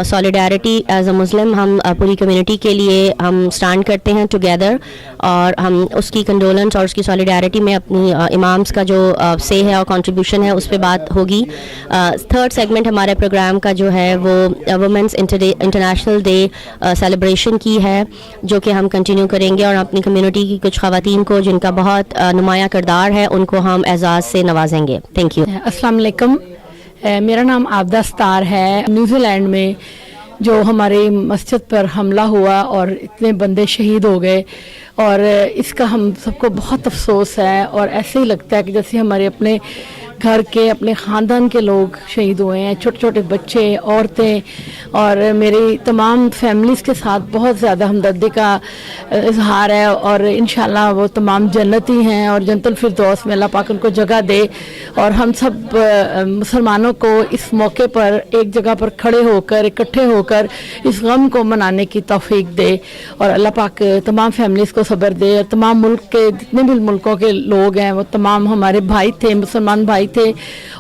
Solidarity as a मुस्लिम हम पूरी community के लिए हम स्टैंड करते हैं टुगेदर, और हम उसकी कंडोलेंस और उसकी सॉलिडारिटी में अपनी इमाम्स का जो से है और कंट्रीब्यूशन है उस पर बात होगी। थर्ड सेगमेंट हमारे प्रोग्राम का जो है वो वुमेंस इंटरनेशनल डे सेलिब्रेशन की है, जो कि हम कंटिन्यू करेंगे और अपनी कम्युनिटी की कुछ ख़वातीन को जिनका बहुत नुमाया किरदार है उनको हम एजाज़ से नवाजेंगे। Thank you. अस्सलाम वालेकुम, मेरा नाम आबदा स्तार है। न्यूजीलैंड में जो हमारी मस्जिद पर हमला हुआ और इतने बंदे शहीद हो गए, और इसका हम सबको बहुत अफसोस है, और ऐसे ही लगता है कि जैसे हमारे अपने घर के अपने ख़ानदान के लोग शहीद हुए हैं, छोटे छोटे बच्चे, औरतें, और मेरी तमाम फैमिलीज़ के साथ बहुत ज़्यादा हमदर्दी का इजहार है। और इंशाल्लाह वो तमाम जन्नती हैं और जन्नतुल फिरदौस में अल्लाह पाक उनको जगह दे, और हम सब मुसलमानों को इस मौके पर एक जगह पर खड़े होकर इकट्ठे होकर इस गम को मनाने की तौफीक दे, और अल्लाह पाक तमाम फैमिलीज़ को सब्र दे। और तमाम मुल्क के जितने भी मुल्कों के लोग हैं वो तमाम हमारे भाई थे, मुसलमान भाई थे,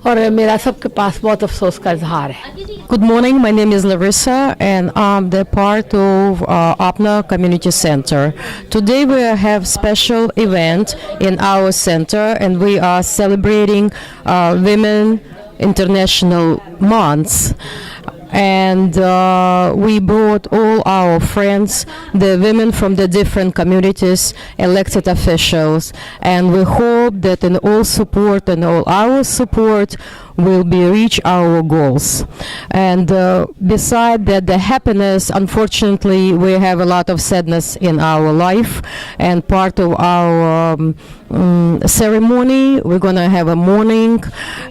और मेरा सबके पास बहुत अफसोस का इजहार है। Good morning, my name is Larissa and I'm the part of APNA Community Center. Today we have special event in our center and we are celebrating Women International Months. And we brought all our friends, the women from the different communities, elected officials, and we hope that in all support and all our support will be reach our goals. And beside that, the happiness, unfortunately we have a lot of sadness in our life, and part of our ceremony we're going to have a mourning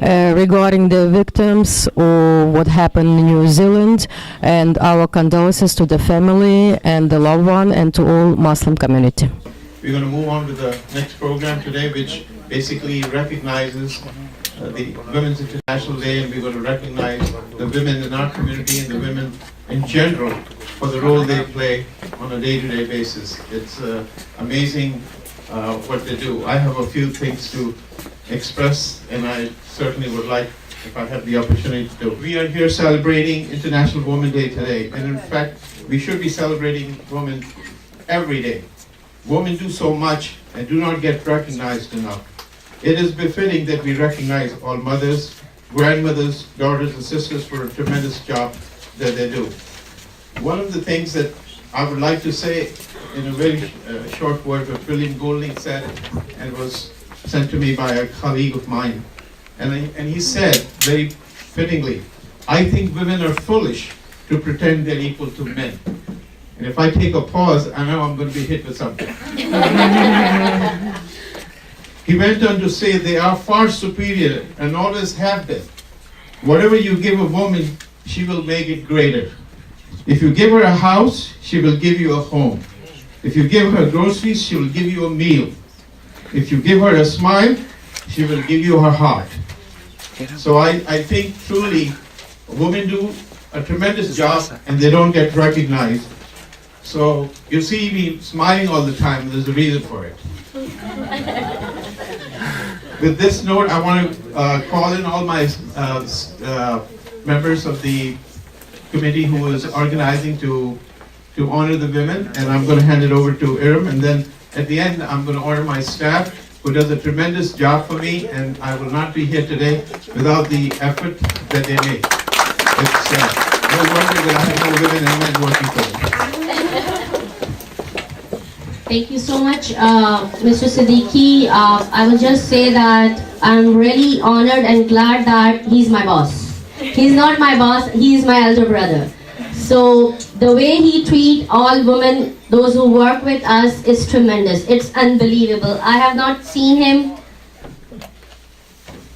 regarding the victims or what happened in New Zealand, and our condolences to the family and the loved one and to all Muslim community. We're going to move on with the next program today, which basically recognizes the Women's International Day, and we're going to recognize the women in our community and the women in general for the role they play on a day-to-day basis. It's amazing what they do. I have a few things to express, and I certainly would like, if I have the opportunity to. We are here celebrating International Women's Day today, and in fact, we should be celebrating women every day. Women do so much and do not get recognized enough. It is befitting that we recognize all mothers, grandmothers, daughters, and sisters for a tremendous job that they do. One of the things that I would like to say in a very short word, what William Golding said, and was sent to me by a colleague of mine. And he said very fittingly, I think women are foolish to pretend they're equal to men. And if I take a pause, I know I'm going to be hit with something. He went on to say they are far superior and always have been. Whatever you give a woman, she will make it greater. If you give her a house, she will give you a home. If you give her groceries, she will give you a meal. If you give her a smile, she will give you her heart. So I think truly women do a tremendous job and they don't get recognized. So you see me smiling all the time, there's a reason for it. With this note, I want to call in all my members of the committee who is organizing to honor the women, and I'm going to hand it over to Iram, and then at the end I'm going to honor my staff who does a tremendous job for me, and I will not be here today without the effort that they make. It's no wonder that I have no women and men working for me. Thank you so much, Mr. Siddiqui. I will just say that I'm really honored and glad that he's my boss. He's not my boss, he's my elder brother. So the way he treats all women, those who work with us, is tremendous. It's unbelievable. I have not seen him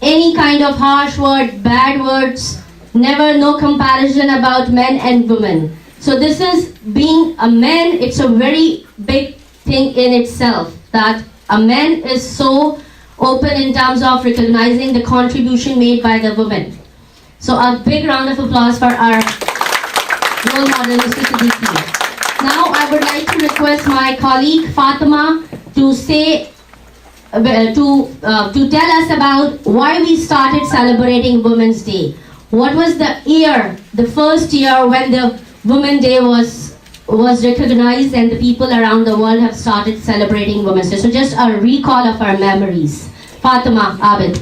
any kind of harsh word, bad words, never, no comparison about men and women. So this is being a man, it's a very big thing in itself, that a man is so open in terms of recognizing the contribution made by the women. So a big round of applause for our role model, Mr. Siddiqui. Now I would like to request my colleague Fatima to say, to tell us about why we started celebrating Women's Day. What was the year the first year when the Women's Day was recognized and the people around the world have started celebrating Women's Day. So just a recall of our memories. Fatima, Abid.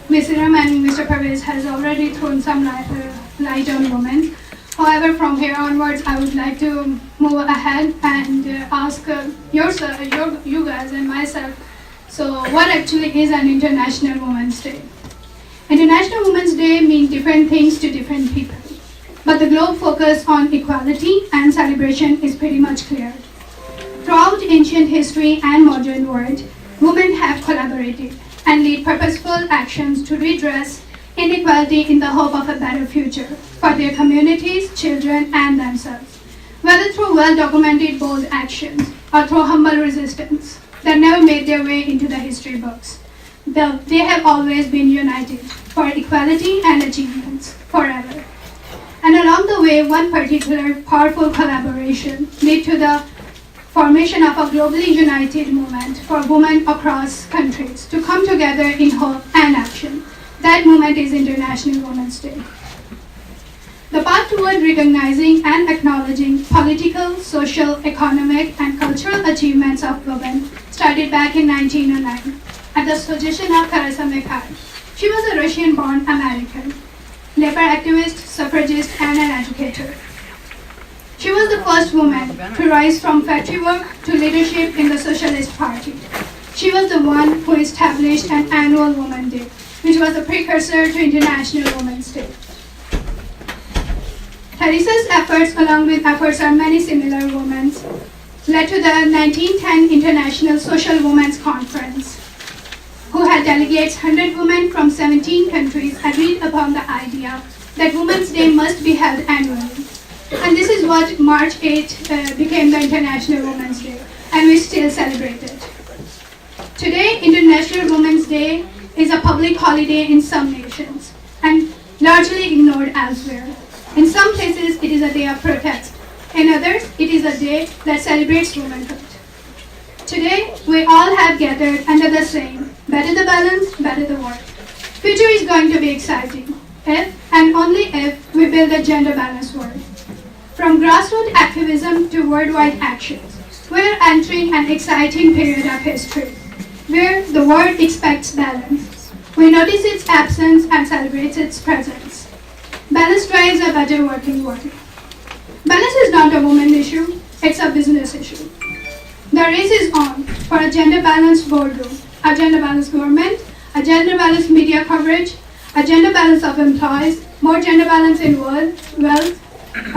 Ms. Iram and Mr. Pervez has already thrown some light on women. However, from here onwards, I would like to move ahead and ask you guys and myself, so what actually is an International Women's Day? International Women's Day means different things to different people, but the globe focus on equality and celebration is pretty much clear. Throughout ancient history and modern world, women have collaborated and lead purposeful actions to redress inequality in the hope of a better future for their communities, children, and themselves. Whether through well-documented bold actions or through humble resistance that never made their way into the history books, they have always been united for equality and achievements forever. And along the way, one particular powerful collaboration led to the formation of a globally united movement for women across countries to come together in hope and action. That movement is International Women's Day. The path toward recognizing and acknowledging political, social, economic, and cultural achievements of women started back in 1909 at the suggestion of Teresa McCarthy. She was a Russian-born American, labor activist, suffragist, and an educator. She was the first woman to rise from factory work to leadership in the Socialist Party. She was the one who established an annual Women's Day, which was a precursor to International Women's Day. Teresa's efforts, along with efforts of many similar women, led to the 1910 International Social Women's Conference, who had delegates 100 women from 17 countries agreed upon the idea that Women's Day must be held annually. And this is what March 8 became the International Women's Day, and we still celebrate it. Today, International Women's Day is a public holiday in some nations and largely ignored elsewhere. In some places, it is a day of protest. In others, it is a day that celebrates womanhood. Today, we all have gathered under the saying, better the balance, better the world. Future is going to be exciting if and only if we build a gender balanced world. From grassroots activism to worldwide actions, we are entering an exciting period of history where the world expects balance. We notice its absence and celebrate its presence. Balance drives a better working world. Balance is not a woman issue, it's a business issue. The race is on for a gender-balanced boardroom, a gender-balanced government, a gender-balanced media coverage, a gender balance of employees, more gender balance in wealth,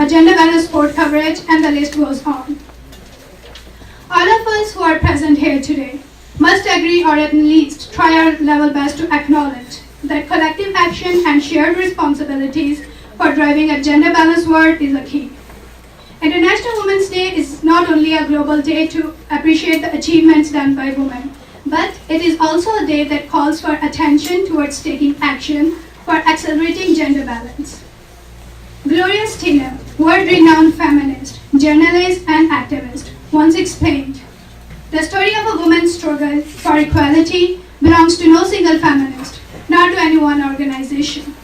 a gender-balanced sport coverage, and the list goes on. All of us who are present here today must agree or at least try our level best to acknowledge that collective action and shared responsibilities for driving a gender-balanced world is a key. International Women's Day is not only a global day to appreciate the achievements done by women, but it is also a day that calls for attention towards taking action for accelerating gender balance. Gloria Steinem, world-renowned feminist, journalist, and activist, once explained, "The story of a woman's struggle for equality belongs to no single feminist, not to any one organization,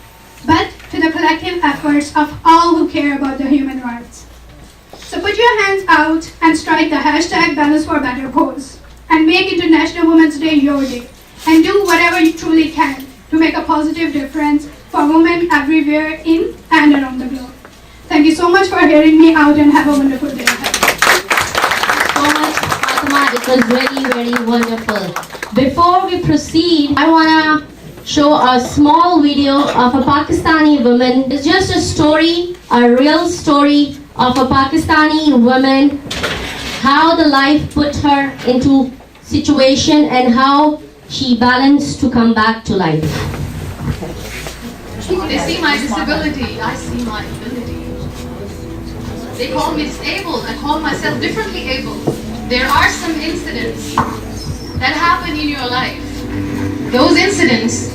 but to the collective efforts of all who care about the human rights." So put your hands out and strike the hashtag Balance for Better pose and make International Women's Day your day and do whatever you truly can to make a positive difference for women everywhere in and around the globe. Thank you so much for hearing me out and have a wonderful day ahead. So much, Fatima. It was very, very wonderful. Before we proceed, I want to show a small video of a Pakistani woman. It's just a story, a real story of a Pakistani woman, how the life put her into situation and how she balanced to come back to life. They see my disability, I see my ability. They call me disabled, I call myself differently able. There are some incidents that happen in your life. Those incidents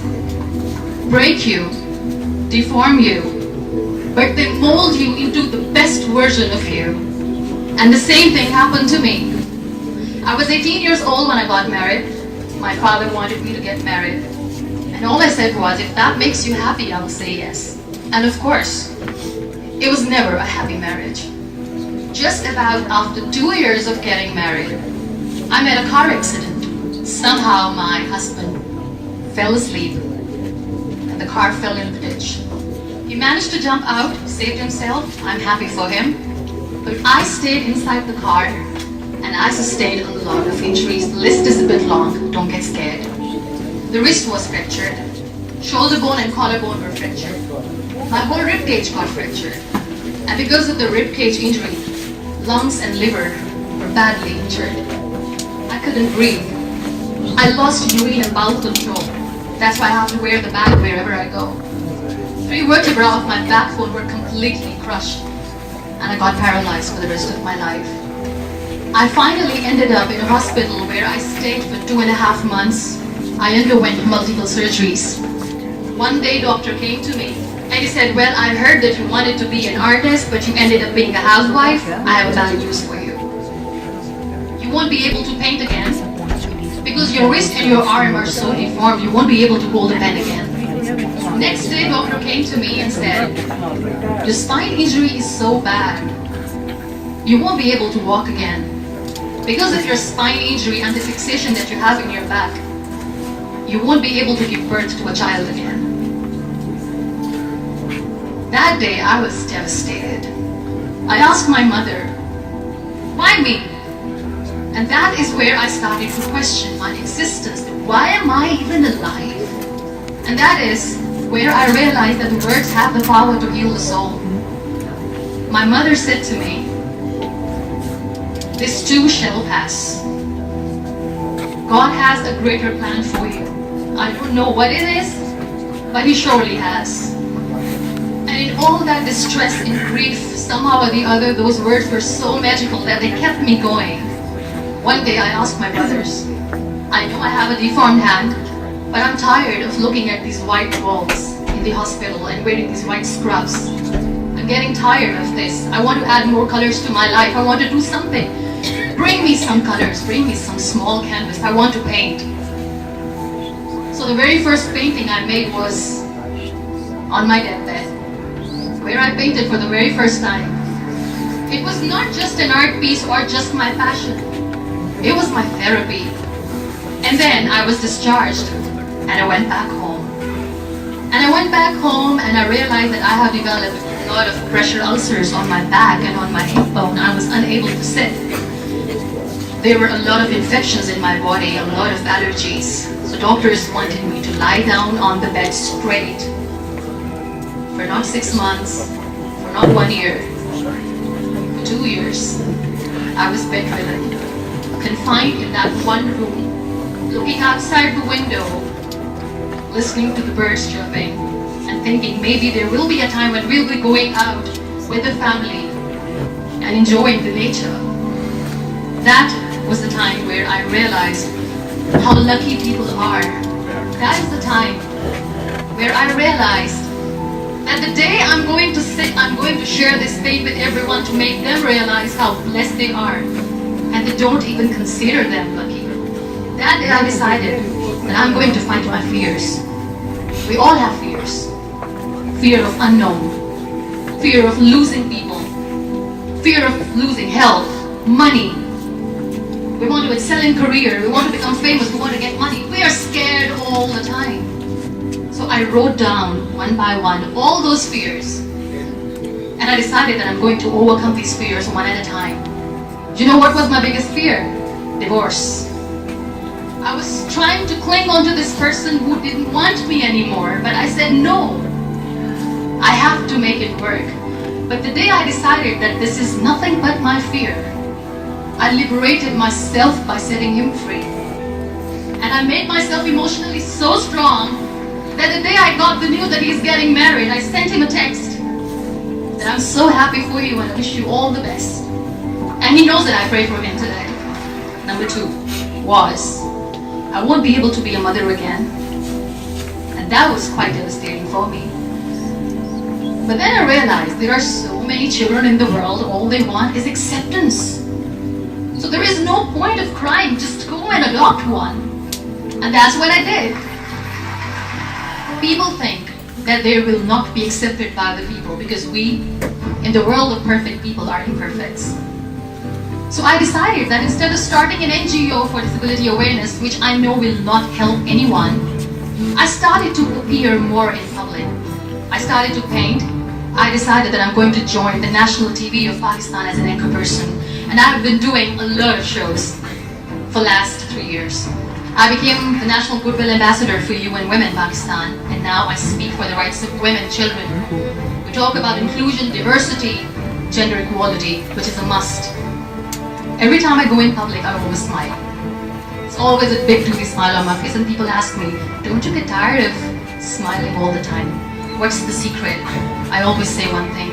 break you, deform you, but they mold you into the best version of you. And the same thing happened to me. I was 18 years old when I got married. my father wanted me to get married. And all I said was, if that makes you happy, I will say yes. And of course, it was never a happy marriage. Just about after 2 years of getting married, I met a car accident. Somehow my husband fell asleep and the car fell in the ditch. He managed to jump out, saved himself. I'm happy for him. But I stayed inside the car and I sustained a lot of injuries. The list is a bit long, don't get scared. The wrist was fractured. Shoulder bone and collarbone were fractured. My whole rib cage got fractured. And because of the rib cage injury, lungs and liver were badly injured. I couldn't breathe. I lost urine and bowel control. That's why I have to wear the bag wherever I go. 3 vertebrae of my backbone were completely crushed. And I got paralyzed for the rest of my life. I finally ended up in a hospital where I stayed for 2.5 months. I underwent multiple surgeries. One day doctor came to me and he said, well, I heard that you wanted to be an artist, but you ended up being a housewife. I have a bad news for you. You won't be able to paint again because your wrist and your arm are so deformed, you won't be able to hold a pen again. Next day doctor came to me and said, your spine injury is so bad, you won't be able to walk again. Because of your spine injury and the fixation that you have in your back, you won't be able to give birth to a child again. That day I was devastated. I asked my mother, why me? And that is where I started to question my existence. Why am I even alive? And that is where I realized that the words have the power to heal the soul. My mother said to me, this too shall pass. God has a greater plan for you. I don't know what it is, but He surely has. And in all that distress and grief, somehow or the other, those words were so magical that they kept me going. One day I asked my brothers, I know I have a deformed hand, but I'm tired of looking at these white walls in the hospital and wearing these white scrubs. I'm getting tired of this. I want to add more colors to my life. I want to do something. Bring me some colors, bring me some small canvas. I want to paint. So the very first painting I made was on my deathbed, where I painted for the very first time. It was not just an art piece or just my passion. It was my therapy. And then I was discharged and I went back home. And I went back home and I realized that I have developed a lot of pressure ulcers on my back and on my hip bone. I was unable to sit. There were a lot of infections in my body, a lot of allergies. So doctors wanted me to lie down on the bed straight for not 6 months, for not 1 year, for 2 years. I was bedridden, confined in that one room, looking outside the window, listening to the birds chirping, and thinking maybe there will be a time when we'll be going out with the family and enjoying the nature. That was the time where I realized how lucky people are. That is the time where I realized that the day I'm going to sit, I'm going to share this faith with everyone to make them realize how blessed they are, and they don't even consider them lucky. That day I decided that I'm going to fight my fears. We all have fears. Fear of unknown, fear of losing people, fear of losing health, money. We want to excel in career, we want to become famous, we want to get money. We are scared all the time. So I wrote down one by one all those fears. And I decided that I'm going to overcome these fears one at a time. Do you know what was my biggest fear? Divorce. I was trying to cling on to this person who didn't want me anymore, but I said no. I have to make it work. But the day I decided that this is nothing but my fear, I liberated myself by setting him free. And I made myself emotionally so strong that the day I got the news that he's getting married, I sent him a text that I'm so happy for you and I wish you all the best. And he knows that I prayed for him today. Number 2 was, I won't be able to be a mother again. And that was quite devastating for me. But then I realized there are so many children in the world, all they want is acceptance. So there is no point of crying, just go and adopt one. And that's what I did. People think that they will not be accepted by the people because we, in the world of perfect people, are imperfects. So I decided that instead of starting an NGO for disability awareness, which I know will not help anyone, I started to appear more in public. I started to paint. I decided that I'm going to join the national TV of Pakistan as an anchor person. And I've been doing a lot of shows for last 3 years. I became the National Goodwill Ambassador for UN Women Pakistan, and now I speak for the rights of women and children. We talk about inclusion, diversity, gender equality, which is a must. Every time I go in public, I always smile. It's always a big goofy smile on my face, and people ask me, don't you get tired of smiling all the time? What's the secret? I always say one thing,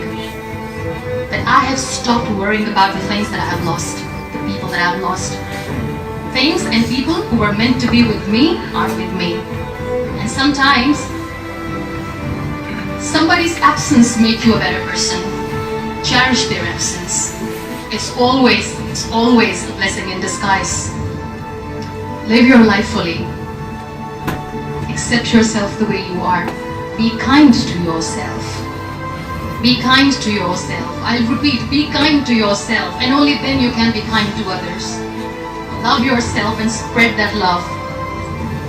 that I have stopped worrying about the things that I have lost, the people that I have lost. Things and people who are meant to be with me are with me. And sometimes, somebody's absence makes you a better person. Cherish their absence. It's always a blessing in disguise. Live your life fully. Accept yourself the way you are. Be kind to yourself. Be kind to yourself. I'll repeat, be kind to yourself, and only then you can be kind to others. Love yourself and spread that love.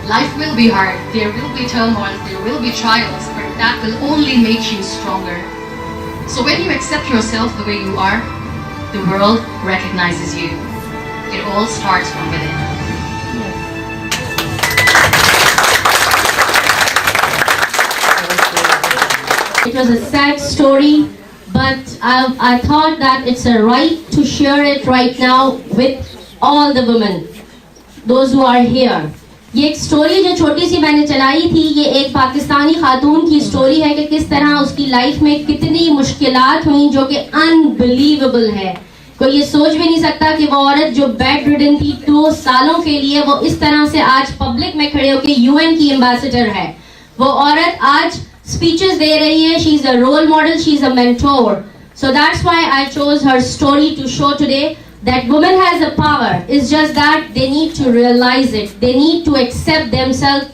Life will be hard. There will be turmoil. There will be trials, but that will only make you stronger. So when you accept yourself the way you are, the world recognizes you. It all starts from within. It was a sad story, but I thought that it's a right to share it right now with all the women, those who are here. ये एक story जो छोटी सी मैंने चलाई थी, ये एक पाकिस्तानी खातून की स्टोरी है कि किस तरह उसकी लाइफ में कितनी मुश्किलात हुई जो कि अनबिलीवेबल है. कोई ये सोच भी नहीं सकता कि वो औरत जो बेड रिडन थी 2 सालों के लिए, वो इस तरह से आज पब्लिक में खड़े होकर यूएन की एम्बेसडर है. वो औरत आज स्पीचेस दे रही है. She is a role model, she is a mentor. So that's why I chose her story to show today that woman has a power. It's just that they need to realize it. They need to accept themselves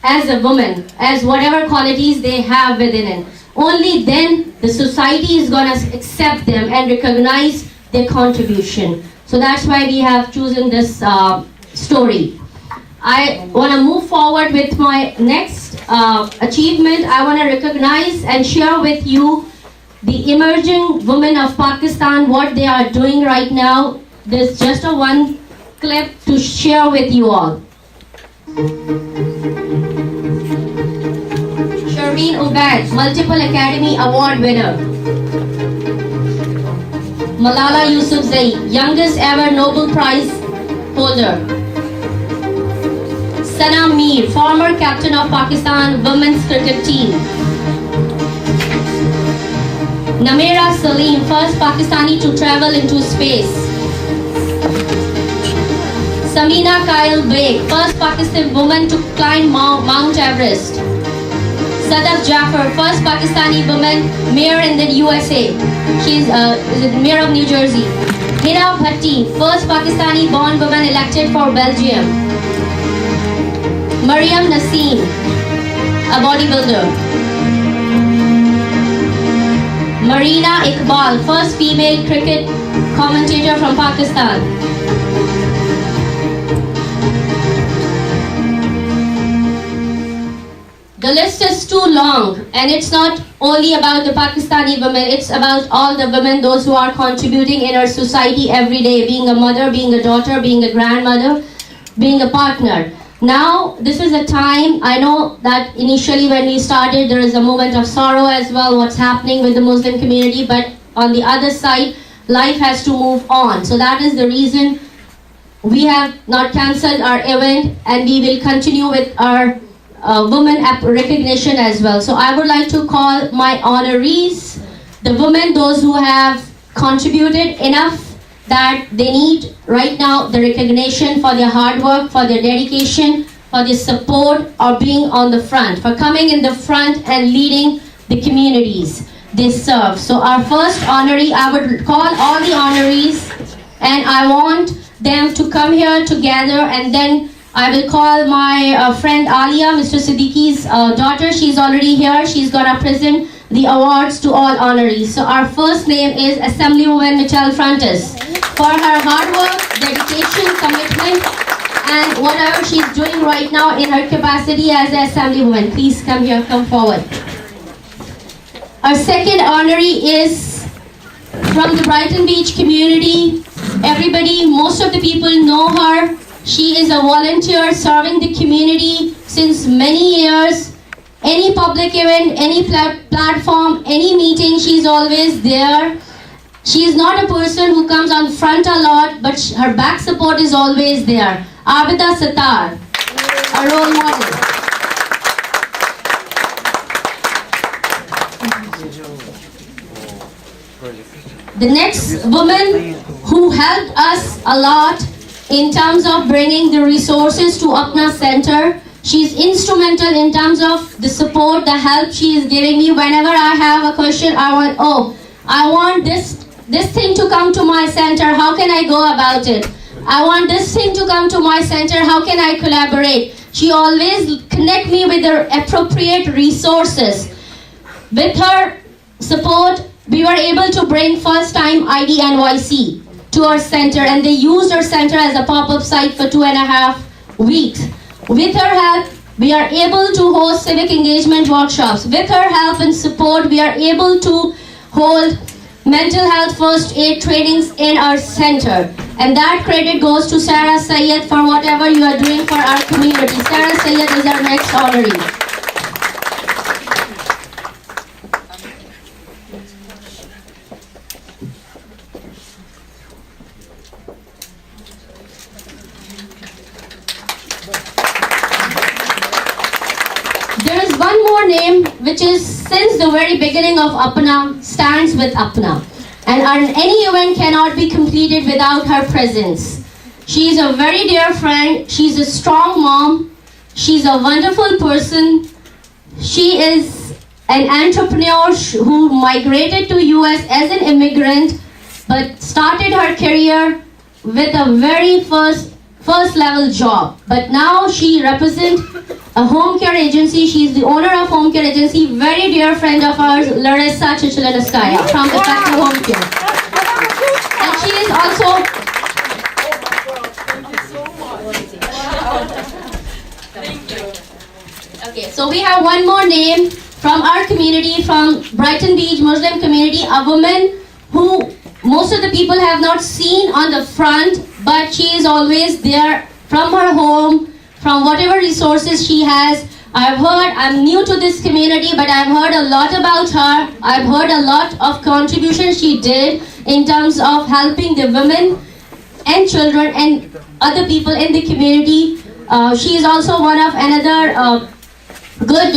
as a woman, as whatever qualities they have within it. Only then the society is going to accept them and recognize their contribution. So that's why we have chosen this story. I want to move forward with my next achievement. I want to recognize and share with you the emerging women of Pakistan, what they are doing right now. There's just a one clip to share with you all. Sharmeen Ubaid, multiple Academy Award winner. Malala Yousafzai, youngest ever Nobel Prize holder. Sana Mir, former captain of Pakistan women's cricket team. Namera Salim, first Pakistani to travel into space. Samina Kyle Beg, first Pakistani woman to climb Mount Everest. Sadaf Jaffer, first Pakistani woman mayor in the USA. She's mayor of New Jersey. Hira Bhatti, first Pakistani born woman elected for Belgium. Mariam Naseem, a bodybuilder. Marina Iqbal, first female cricket commentator from Pakistan. The list is too long, and it's not only about the Pakistani women, it's about all the women, those who are contributing in our society every day, being a mother, being a daughter, being a grandmother, being a partner. Now, this is a time, I know that initially when we started, there is a moment of sorrow as well, what's happening with the Muslim community, but on the other side, life has to move on. So that is the reason we have not cancelled our event, and we will continue with our women recognition as well. So I would like to call my honorees, the women, those who have contributed enough that they need right now the recognition for their hard work, for their dedication, for their support, or being on the front, for coming in the front and leading the communities they serve. So our first honoree, I would call all the honorees, and I want them to come here together, and then I will call my friend Alia, Mr. Siddiqui's daughter. She's already here. She's gonna present the awards to all honorees. So our first name is Assemblywoman Michelle Frontis for her hard work, dedication, commitment, and whatever she's doing right now in her capacity as an Assemblywoman. Please come here, come forward. Our second honoree is from the Brighton Beach community. Everybody, most of the people know her. She is a volunteer serving the community since many years. Any public event, any platform, any meeting, she's always there. She is not a person who comes on front a lot, but her back support is always there. Abida Sattar, a role model. The next woman who helped us a lot in terms of bringing the resources to APNA Center. She's instrumental in terms of the support, the help she is giving me. Whenever I have a question, I want this thing to come to my center. How can I go about it? I want this thing to come to my center. How can I collaborate? She always connect me with the appropriate resources. With her support, we were able to bring first time ID NYC to our center, and they used our center as a pop-up site for 2.5 weeks. With her help, we are able to host civic engagement workshops. With her help and support, we are able to hold mental health first aid trainings in our center. And that credit goes to Sarah Sayed for whatever you are doing for our community. Sarah Sayed is our next honoree. There is one more name which is since the very beginning of APNA, stands with APNA. And any event cannot be completed without her presence. She is a very dear friend. She's a strong mom. She's a wonderful person. She is an entrepreneur who migrated to US as an immigrant, but started her career with a very first level job. But now she represents a home care agency. She's the owner of home care agency, very dear friend of ours, Larissa Chichalanaskaya from Effective Home Care. And she is also okay, so we have one more name from our community, from Brighton Beach Muslim community, a woman who most of the people have not seen on the front, but she is always there from her home, from whatever resources she has. I'm new to this community, but I've heard a lot about her. I've heard a lot of contributions she did in terms of helping the women and children and other people in the community. She is also one of another good,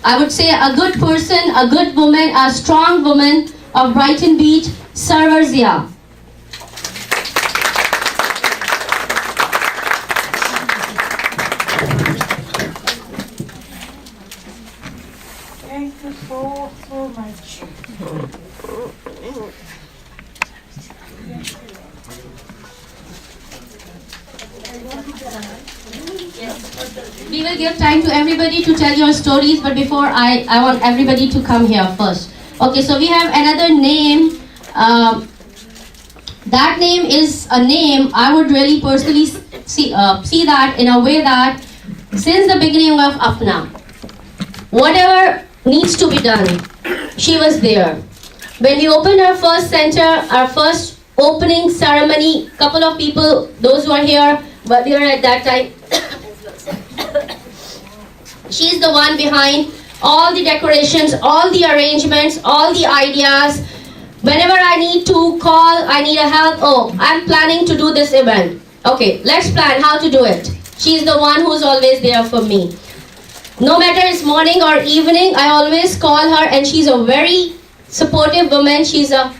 I would say a good person, a good woman, a strong woman of Brighton Beach, Sarwar Zia. Thank you so much. We will give time to everybody to tell your stories, but before I want everybody to come here first. Okay, so we have another name. That name is a name I would really personally see that in a way that since the beginning of APNA, whatever needs to be done, she was there. When we opened our first center, our first opening ceremony, couple of people, those who are here, were there at that time. She's the one behind all the decorations, all the arrangements, all the ideas. Whenever I need to call, I need a help. Oh, I'm planning to do this event. Okay, let's plan how to do it. She's the one who's always there for me. No matter it's morning or evening, I always call her, and she's a very supportive woman. She's a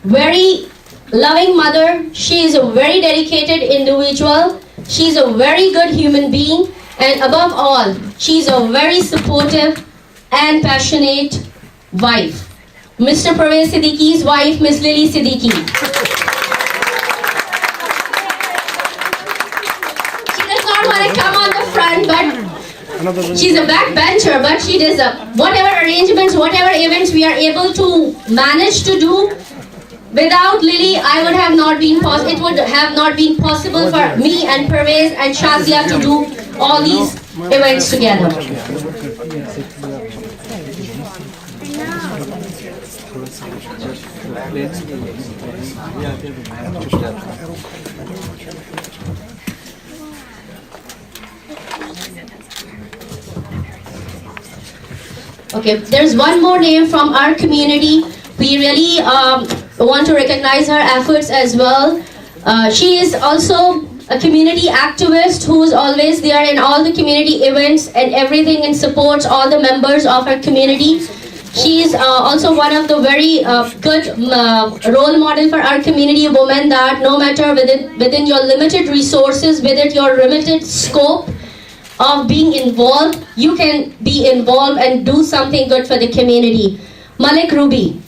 very loving mother. She is a very dedicated individual. She's a very good human being. And above all, she's a very supportive and passionate wife. Mr. Pervez Siddiqui's wife, Miss Lily Siddiqui. She does She's a backbencher, but she does whatever arrangements, whatever events we are able to manage to do. Without Lily, I would have not been it would have not been possible for me and Pervez and Shazia to do all these events together. Okay, there's one more name from our community. We really want to recognize her efforts as well. She is also a community activist who is always there in all the community events and everything, and supports all the members of our community. She is also one of the very good role model for our community women, that no matter within your limited resources, within your limited scope of being involved, you can be involved and do something good for the community. Malik Ruby.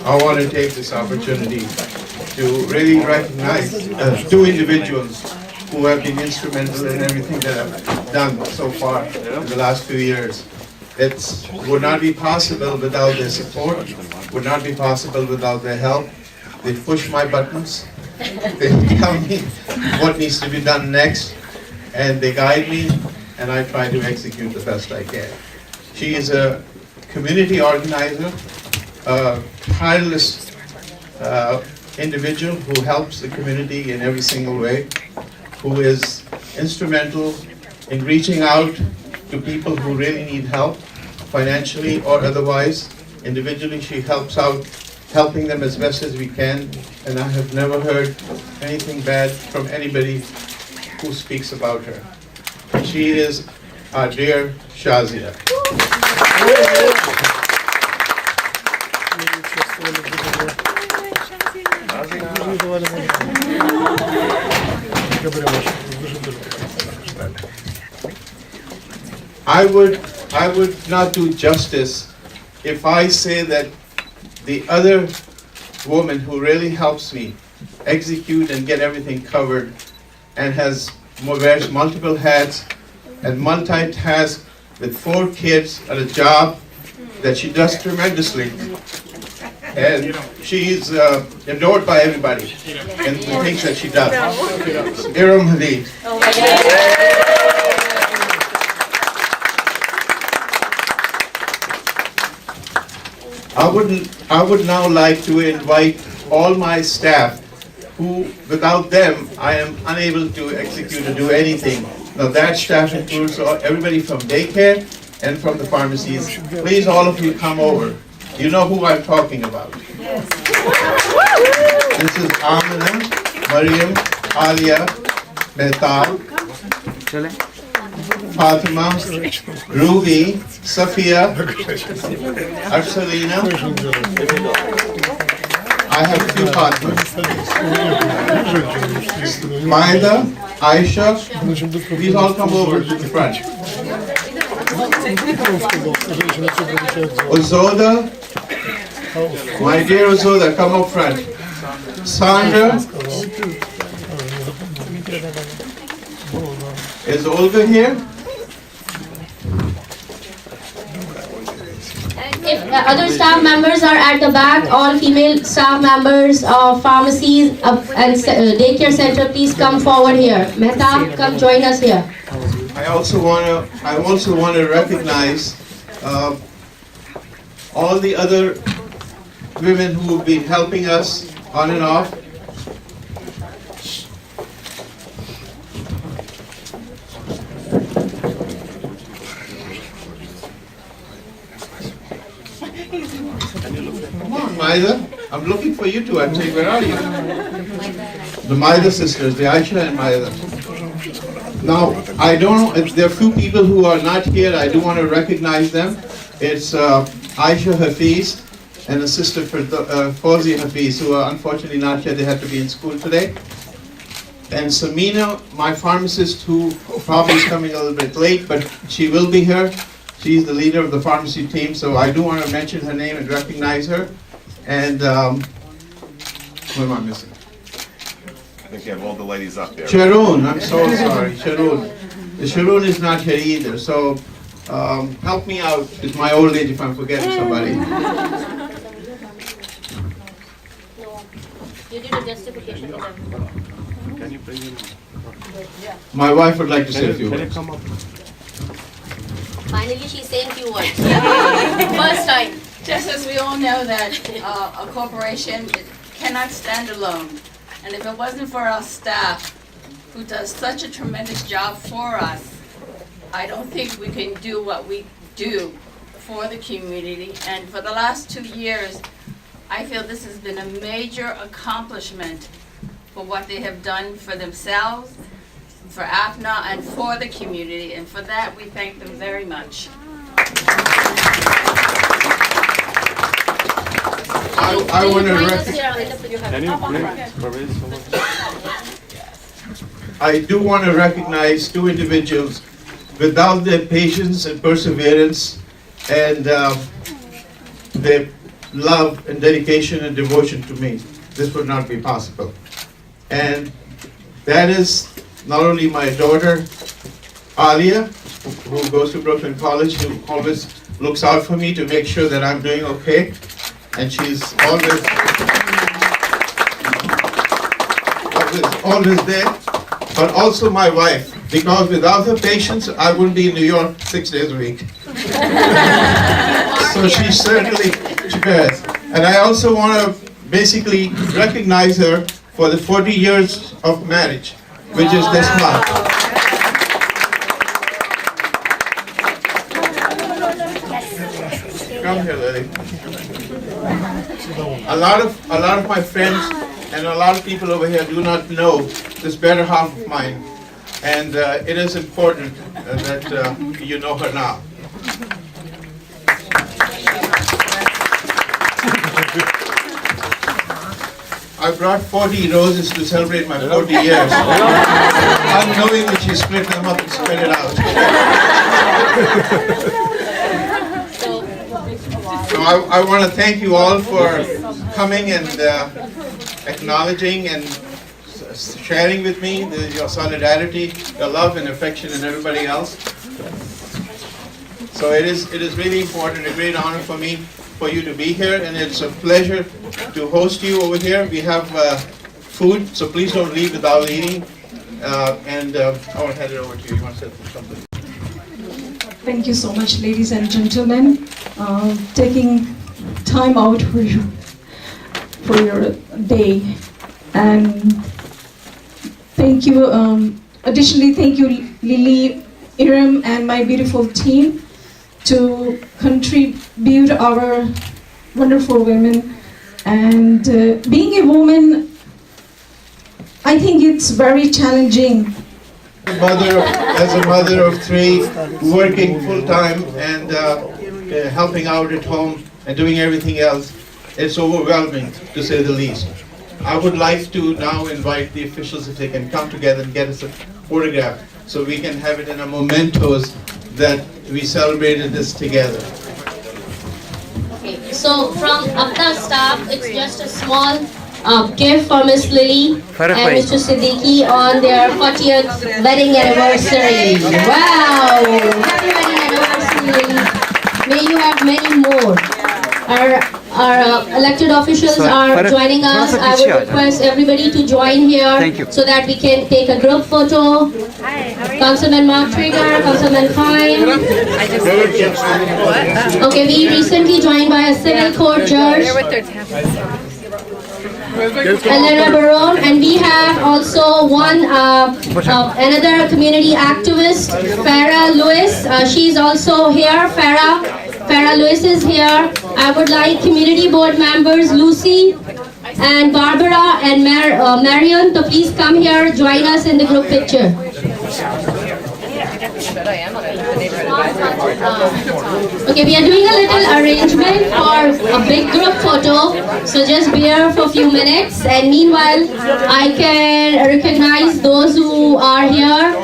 I want to take this opportunity to really recognize two individuals who have been instrumental in everything that I've done so far in the last few years. It would not be possible without their support, would not be possible without their help. They push my buttons, they tell me what needs to be done next, and they guide me, and I try to execute the best I can. She is a community organizer, a tireless individual who helps the community in every single way, who is instrumental in reaching out to people who really need help, financially or otherwise. Individually, she helps out, helping them as best as we can, and I have never heard anything bad from anybody who speaks about her. She is our dear Shazia. I would not do justice if I say that the other woman who really helps me execute and get everything covered and wears multiple hats and multitask with 4 kids and a job that she does tremendously. And she's adored by everybody and the things that she does. Iram Hadid. I would now like to invite all my staff who, without them, I am unable to execute or do anything. Now that staff includes everybody from daycare and from the pharmacies. Please, all of you, come over. You know who I'm talking about. Yes. This is Amina, Mariam, Alia, Mehtab, Fatima, Ruby, Safia, Arsalina. I have a few partners. Maida, Aisha, please all come over to the front. Ozoda, my dear Ozoda, come up front. Sandra, is Olga here? If other staff members are at the back, all female staff members of pharmacies and daycare center, please come forward here. Mehtab, come join us here. I also want to recognize all the other women who have been helping us on and off. Come on, Maida. I'm looking for you two. I'm saying, where are you? The Maida sisters, the Aisha and Maida. Now, I don't know if there are few people who are not here. I do want to recognize them. It's Aisha Hafiz and a sister for Fawzi Hafiz, who are unfortunately not here. They have to be in school today. And Samina, my pharmacist, who probably is coming a little bit late, but she will be here. She's the leader of the pharmacy team, so I do want to mention her name and recognize her. And who am I missing? I think you have all the ladies up there. Sharon, I'm so sorry, Sharon. Sharon is not here either, so help me out with my old age if I'm forgetting somebody. You did a justification for them. Can you bring him? My wife would like to say a few words. Come up? Finally, she's saying few words. First time, just as we all know that a corporation cannot stand alone. And if it wasn't for our staff, who does such a tremendous job for us, I don't think we can do what we do for the community. And for the last 2 years, I feel this has been a major accomplishment for what they have done for themselves, for APNA, and for the community. And for that, we thank them very much. I want to I do want to recognize two individuals. Without their patience and perseverance and their love and dedication and devotion to me, this would not be possible. And that is not only my daughter, Alia, who goes to Brooklyn College, who always looks out for me to make sure that I'm doing okay. And she's always there. But also my wife, because without her patience, I wouldn't be in New York 6 days a week. So she certainly cares. And I also want to basically recognize her for the 40 years of marriage, which is this month. Come here, Lily. A lot of my friends and a lot of people over here do not know this better half of mine, and it is important that you know her now. I brought 40 roses to celebrate my 40 years, unknowing that she split them up and spread it out. So I want to thank you all for coming and acknowledging and sharing with me your solidarity, your love and affection and everybody else. So it is really important, a great honor for me for you to be here, and it's a pleasure to host you over here. We have food, so please don't leave without eating. And I want to hand it over to you. You want to say something? Thank you so much, ladies and gentlemen, taking time out for your day. And thank you, additionally, thank you, Lily, Iram, and my beautiful team to contribute our wonderful women. And being a woman, I think it's very challenging. As a mother of 3, working full-time and helping out at home and doing everything else, it's overwhelming, to say the least. I would like to now invite the officials if they can come together and get us a photograph so we can have it in a mementos that we celebrated this together. Okay, so from APNA staff, it's just a small gift for Miss Lily and Mr. Siddiqui on their 40th wedding anniversary. Wow! Happy wedding anniversary, Lily. May you have many more. Our elected officials are joining us. I would request everybody to join here so that we can take a group photo. Councilman Mark Trigger, Councilman Fine. Okay, we recently joined by a civil court judge, Elena Barone, and we have also another community activist, Farah Lewis. She's also here. Farah Lewis is here. I would like community board members Lucy and Barbara and Marion to please come here, join us in the group picture. Okay, we are doing a little arrangement for a big group photo, so just bear for a few minutes, and meanwhile I can recognize those who are here.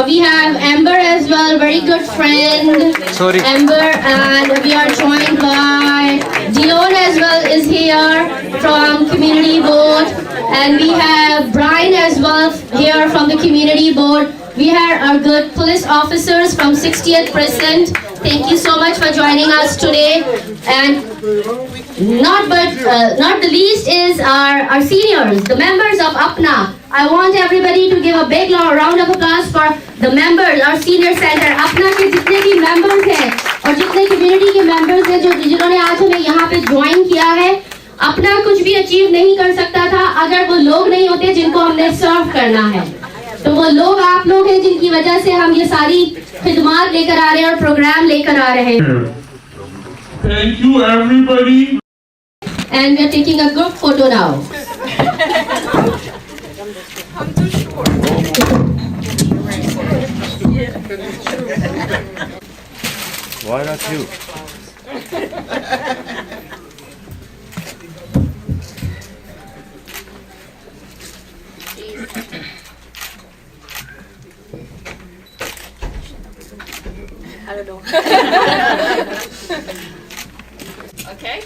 We have Amber as well, very good friend. Sorry. Amber, and we are joined by Dion as well is here from Community Board, and we have Brian as well here from the Community Board. We have our good police officers from 60th Precinct. Thank you so much for joining us today. And not the least is our seniors, the members of APNA. I want everybody to give a big round of applause for the members, our senior center. APNA के जितने भी members हैं और जितने community के members हैं जिन्होंने आज हमें यहाँ पे join किया है, APNA कुछ भी achieve नहीं कर सकता था अगर वो लोग नहीं होते जिनको हमने serve करना है. तो वो लोग आप लोग हैं जिनकी वजह से हम ये सारी खिदमात लेकर आ रहे हैं और प्रोग्राम लेकर आ रहे हैं. Thank you everybody. And we are taking a group photo now. I'm too short. Why not you? I don't know. Okay.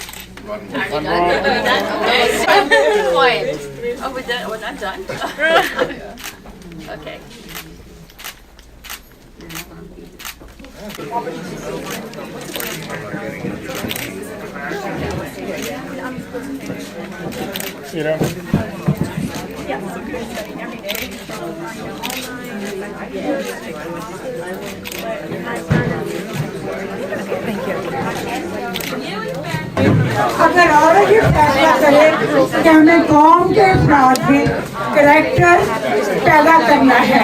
Are we done? Okay. Quiet. Oh, we're not done? Okay. अगर औरत ही फैसला करे कि हमें कौम के अफराद में करैक्टर पैदा करना है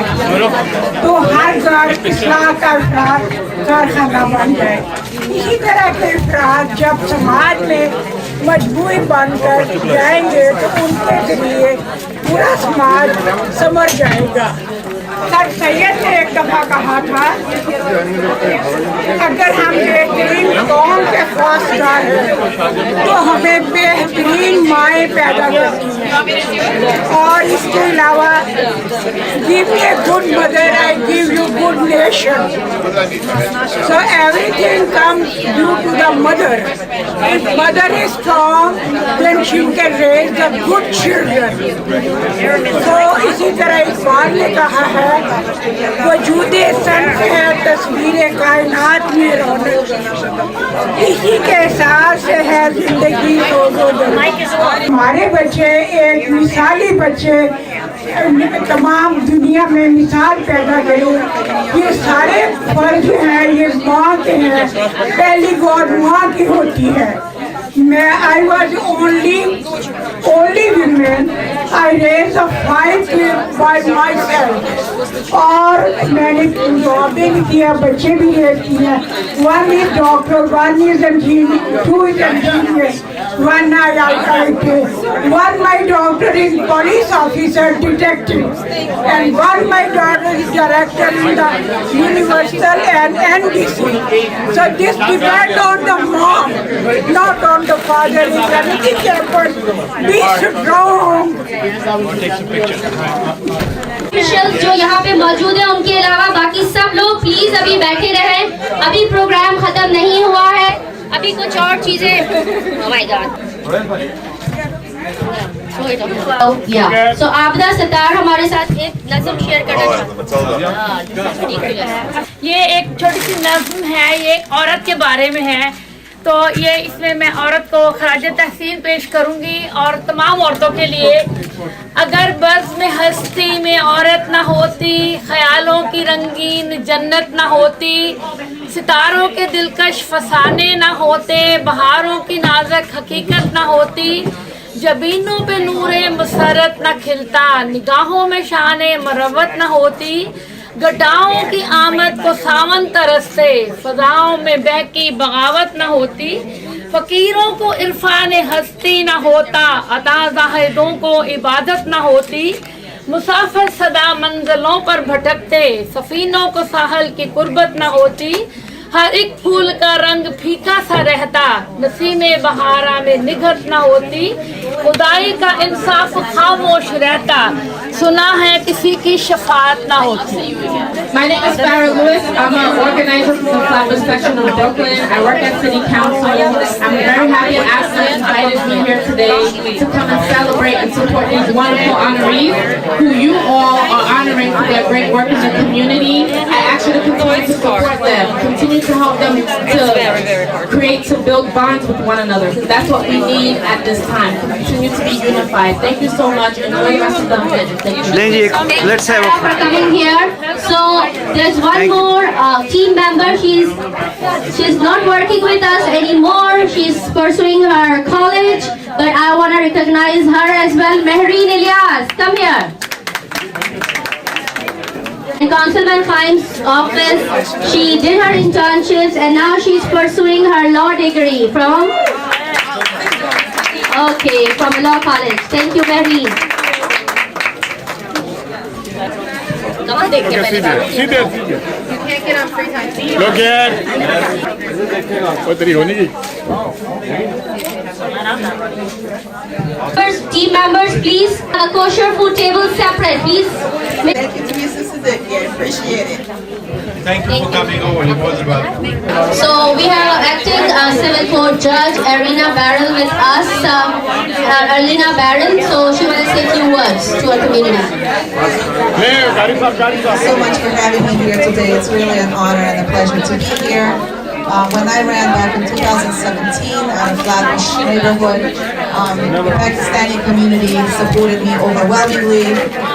तो हर घर इस्लाह का अफराद कारखाना बन जाए. इसी तरह के अफराद जब समाज में मजबूरी बनकर जाएंगे तो उनके जरिए पूरा समाज संवर जाएगा. सर सैयद ने एक दफा कहा था अगर हम बेहतरीन कौम के ख्वाहिशगार हैं तो हमें बेहतरीन माएँ पैदा करती हैं. और इसके अलावा give me a good mother I give you good nation. So everything comes due to the mother. If mother is strong then she can raise the good children. तो इसी तरह इकबाल ने कहा है वजूदे संत है तस्वीरें कायनात में रौनक. इसी के एहसास से है जिंदगी हमारे बच्चे एक मिसाली बच्चे तमाम दुनिया में मिसाल पैदा करें. ये सारे फर्ज हैं ये माँ के हैं. पहली गॉड माँ की होती है. मैं I was only women. I raised 5 kids by myself. और मैंने जॉबें भी किया बच्चे भी रेज किए. 1 is doctor, 1 is engineer, 2 is engineer, 1 IIT, 1 my daughter is police officer, detective, and 1 my daughter is director in the Universal and NBC. So this depends on the mom, not on the father. If anything happens, be strong. Officials जो यहाँ पे मौजूद हैं उनके अलावा बाकी सब लोग प्लीज अभी बैठे रहें. अभी प्रोग्राम खत्म नहीं हुआ है. अभी कुछ और चीजें. Oh my God. So आपदा सत्तार हमारे साथ एक नज़म शेयर करना. ये एक छोटी सी नज़्म है. ये एक औरत के बारे में है. तो ये इसमें मैं औरत को खराज तहसीन पेश करूंगी और तमाम औरतों के लिए. अगर बज़्म हस्ती में औरत ना होती, ख्यालों की रंगीन जन्नत ना होती, सितारों के दिलकश फसाने ना होते, बहारों की नाज़ुक हकीकत ना होती, जबीनों पे नूरे मसरत ना खिलता, निगाहों में शाने मरवत ना होती, गटाओं की आमद को सावन तरसते, फजाओं में बहकी बगावत न होती, फकीरों को इरफान हस्ती न होता, अता जाहिदों को इबादत न होती, मुसाफिर सदा मंजिलों पर भटकते, सफीनों को साहल की कुर्बत न होती, हर एक फूल का रंग फीका सा रहता, नसीमे बहारा में निगहत न होती, खुदाई का इंसाफ खामोश रहता, सुना है किसी की शफात ना होती. My name is Farrah Lewis. I'm an organizer from the Flatbush section of Brooklyn. I work at City Council. I'm very happy that APNA invited me here today to come and celebrate and support these wonderful honorees who you all are honoring for their great work in the community. I ask you to continue to support them, continue to help them to build bonds with one another, because that's what we need at this time. Continue to be unified. Thank you so much. Enjoy the rest of the event. Thank you. Let's have For coming here. So there's one more team member. She's not working with us anymore. She's pursuing her college, but I want to recognize her as well. Mehreen Ilyas, come here. In Councilman Khaim's office, she did her internships and now she's pursuing her law degree from a law college. Thank you, Mehreen. सीधे You can't get on free time. लोग यार वो तेरी होनी की First, team members, please. The kosher food table separate, please. Thank you to your sister Vicky. I appreciate it. Thank you for coming over. It was about. So we have acting civil court judge Arlena Barrel with us. Arlena Barrel, so she will say a few words to our community. Thank you so much for having me here today. It's really an honor and a pleasure to be here. When I ran back in 2017 out of Flatbush neighborhood, the Pakistani community supported me overwhelmingly.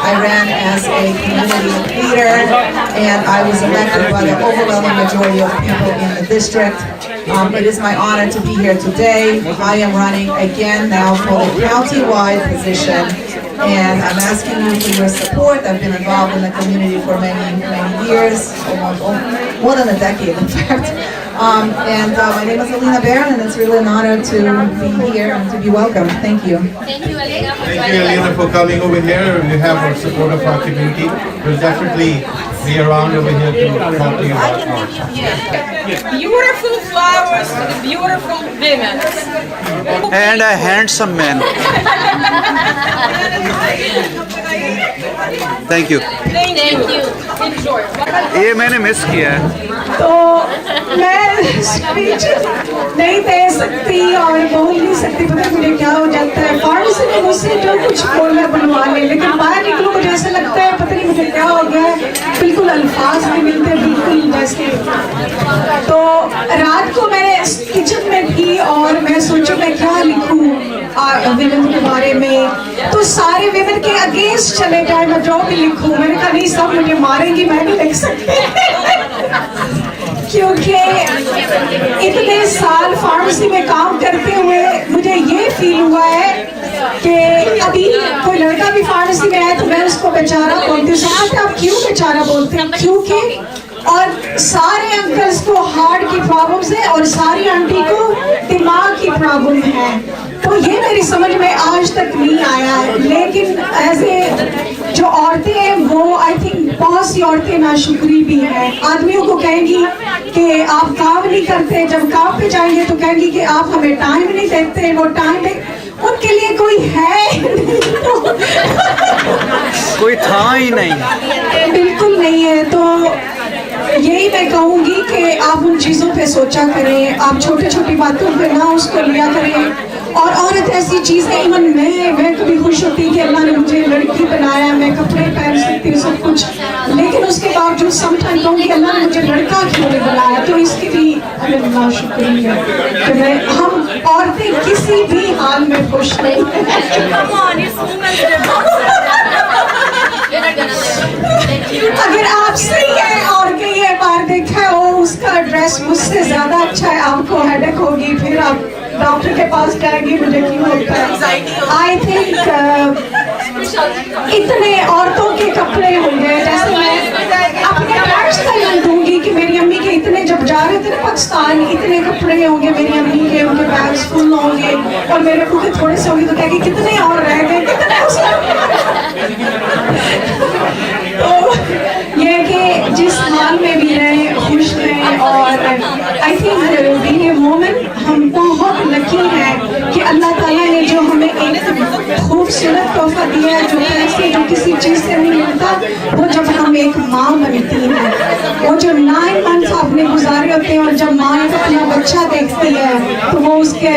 I ran as a community leader and I was elected by the overwhelming majority of people in the district. It is my honor to be here today. I am running again now for the county-wide position and I'm asking you for your support. I've been involved in the community for many years, almost more than a decade in fact. My name is Alina Barron, and it's really an honor to be here and to be welcome. Thank you. Thank you, Alina. Thank you, Alina, for coming over here. You have our support of our community. We'll definitely be around over here to talk to you about more. Beautiful flowers for the beautiful women. And a handsome man. Thank you. Thank you. Enjoy. ये मैंने miss किया है. तो मैं speech नहीं दे सकती और बोल नहीं सकती, पता है मुझे क्या हो जाता है. फार्मेसी में मुझसे जो कुछ बोलना बनवा ले, लेकिन बाहर निकलूं मुझे ऐसा लगता है पता नहीं मुझे क्या हो गया है, बिल्कुल अल्फाज नहीं मिलते, बिल्कुल जैसे. तो रात को मैंने किचन में थी और मैं सोचूं मैं क्या लिखूं विमेन के बारे में, तो सारे विमेन के अगेंस्ट चले जाए, मैं जो भी लिखूं. मैंने कहा नहीं, सब मुझे मारेंगी, मैं नहीं लिख सकती क्योंकि इतने साल फार्मेसी में काम करते हुए मुझे ये फील हुआ है कि अभी कोई लड़का भी फार्मेसी में आए तो मैं उसको बेचारा बोलती हूँ. आप क्यों बेचारा बोलते हैं? क्योंकि और सारे अंकल्स को हार्ट की प्रॉब्लम्स है और सारी आंटी को दिमाग की प्रॉब्लम है. तो ये मेरी समझ में आज तक नहीं आया है, लेकिन एज ए जो औरतें हैं वो आई थिंक बहुत सी औरतें नाशुक्री भी हैं. आदमियों को कहेंगी कि आप काम नहीं करते, जब काम पे जाएंगे तो कहेंगी कि आप हमें टाइम नहीं देते. वो टाइम उनके लिए कोई है कोई था ही नहीं, बिल्कुल नहीं है. तो यही मैं कहूँगी कि आप उन चीज़ों पे सोचा करें, आप छोटी छोटी बातों पे ना उसको लिया करें. और औरत ऐसी चीज़ है, इवन मैं कभी खुश होती कि अल्लाह ने मुझे लड़की बनाया, मैं कपड़े पहन सकती हूँ सब कुछ, लेकिन उसके बावजूद समटाइम कहूँगी अल्लाह ने मुझे लड़का क्यों नहीं बनाया. तो इसकी भी अल्लाह शुक्रिया. तो हम औरतें किसी भी हाल में खुश नहीं. अगर आप सही है और कहीं ये बार देखा हो उसका ड्रेस मुझसे ज्यादा अच्छा है, आपको हेडेक होगी, फिर आप डॉक्टर के पास जाएंगे, मुझे क्यों होता है. आई थिंक इतने औरतों के कपड़े होंगे, जैसे मैं अपने पर्सनल दूंगी कि मेरी अम्मी के इतने जब जा रहे थे ना पाकिस्तान, इतने कपड़े होंगे मेरी अम्मी के, उनके बैग्स फुल होंगे और मेरे को के थोड़े से होंगे तो कहेंगे कितने और रह गए, कितने. तो ये कि जिस हाल में भी रहें खुश रहें اور I think being a woman ہم بہت لکی ہیں کہ اللہ تعالیٰ نے جو ہمیں ایک خوبصورت تحفہ دیا ہے، جو پیسے جو کسی چیز سے نہیں ملتا، وہ جب ہم ایک ماں بنتی ہیں، وہ جو 9 months آپ نے گزارے ہوتے ہیں، اور جب ماں اپنا بچہ دیکھتی ہے تو وہ اس کے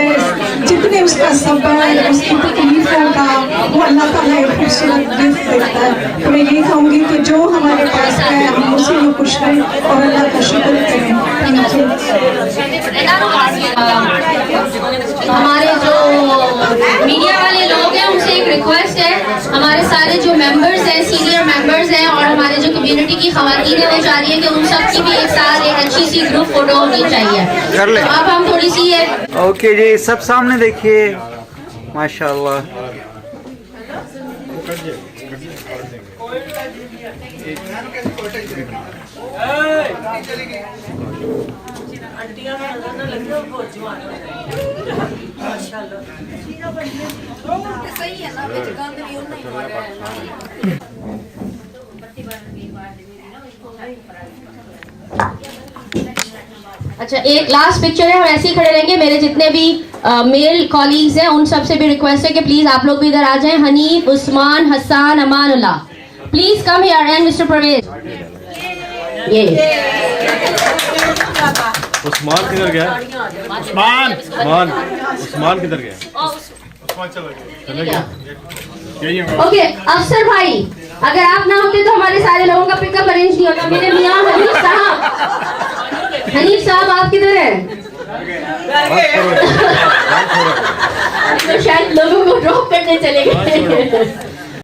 جتنے اس کا صبر، اس کی تکلیفوں کا، وہ اللہ تعالیٰ ایک خوبصورت گفٹ دیتا ہے. تو میں یہی کہوں گی کہ جو ہمارے پاس ہے ہم اسی میں خوش رہیں اور اللہ کا شکر کریں. ہمارے جو میڈیا والے لوگ ہیں ان سے ایک ریکویسٹ ہے، ہمارے سارے جو ممبرز ہیں، سینئر ممبرز ہیں، اور ہمارے جو کمیونٹی کی خواتین ہیں، وہ چاہ رہی ہیں کہ ان سب کی بھی ایک ساتھ ایک اچھی سی گروپ فوٹو ہونی چاہیے. کر لیں. اب ہم تھوڑی سی اوکے جی، سب سامنے دیکھیے، ماشاء اللہ. اچھا ایک لاسٹ پکچر ہے، اور ایسے ہی کھڑے رہیں گے. میرے جتنے بھی میل کالیگز ہیں ان سب سے بھی ریکویسٹ ہے کہ پلیز آپ لوگ بھی ادھر آ جائیں. Hanif, Usman, Hassan, Amanullah, please come here. And mister Pervez. Usman کدھر گیا؟ عثمان کدھر گیا؟ چلے گیا. اوکے افسر بھائی، اگر آپ نہ ہوتے تو ہمارے سارے لوگوں کا پک اپ ارینج نہیں ہوتا. میرے میاں حنیف صاحب آپ کدھر ہیں؟ شاید لوگوں کو ڈراپ کرنے چلے گئے.